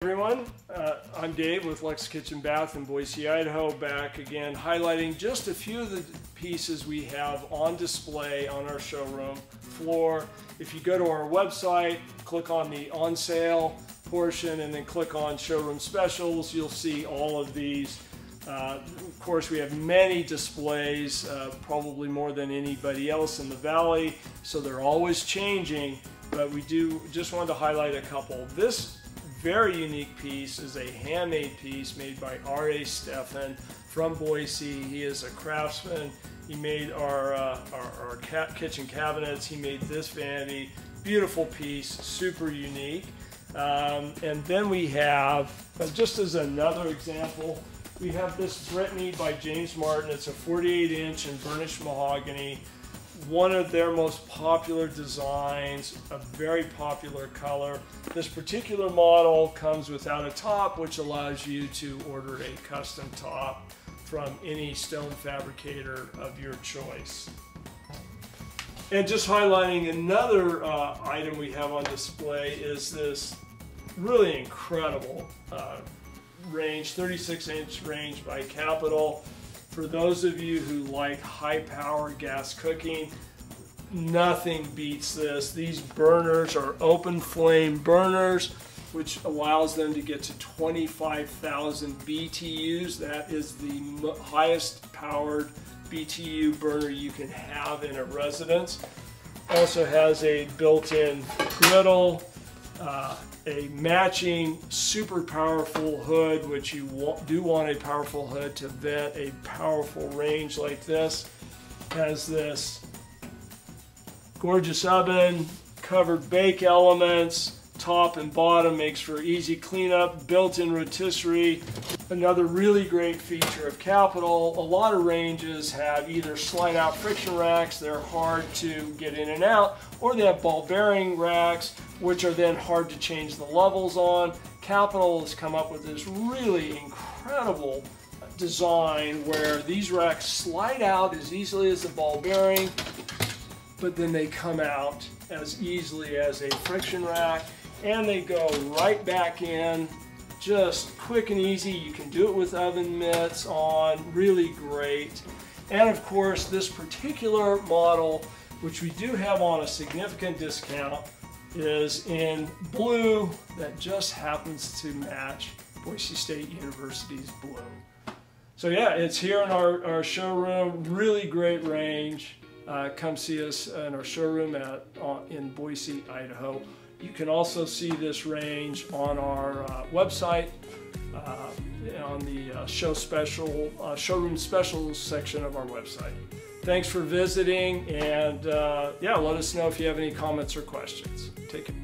Everyone, I'm Dave with LUXX Kitchen Bath in Boise, Idaho, back again highlighting just a few of the pieces we have on display on our showroom floor. If you go to our website, click on the on sale portion and then click on showroom specials, you'll see all of these. Of course, we have many displays, probably more than anybody else in the valley, so they're always changing, but we just wanted to highlight a couple. This very unique piece is a handmade piece made by R.A. Stephan from Boise. He is a craftsman. He made our kitchen cabinets. He made this vanity. Beautiful piece, super unique. And then we have, just as another example, we have this Brittany by James Martin. It's a 48-inch in burnished mahogany. One of their most popular designs, a very popular color. This particular model comes without a top, which allows you to order a custom top from any stone fabricator of your choice. And just highlighting another item we have on display is this really incredible range, 36-inch range by Capital. For those of you who like high-power gas cooking, nothing beats this. These burners are open flame burners, which allows them to get to 25,000 BTUs. That is the highest powered BTU burner you can have in a residence. Also has a built-in griddle, a matching super powerful hood, which you do want a powerful hood to vent a powerful range like this. Has this gorgeous oven, covered bake elements, top and bottom, makes for easy cleanup, built-in rotisserie. Another really great feature of Capital, a lot of ranges have either slide out friction racks, they're hard to get in and out, or they have ball bearing racks, which are then hard to change the levels on. Capital has come up with this really incredible design where these racks slide out as easily as the ball bearing, but then they come out as easily as a friction rack, and they go right back in, just quick and easy. You can do it with oven mitts on, really great. And of course, this particular model, which we do have on a significant discount, is in blue that just happens to match Boise State University's blue. So yeah, it's here in our showroom, really great range. Come see us in our showroom in Boise, Idaho. You can also see this range on our website, on the showroom specials section of our website. Thanks for visiting, and yeah, let us know if you have any comments or questions. Take care.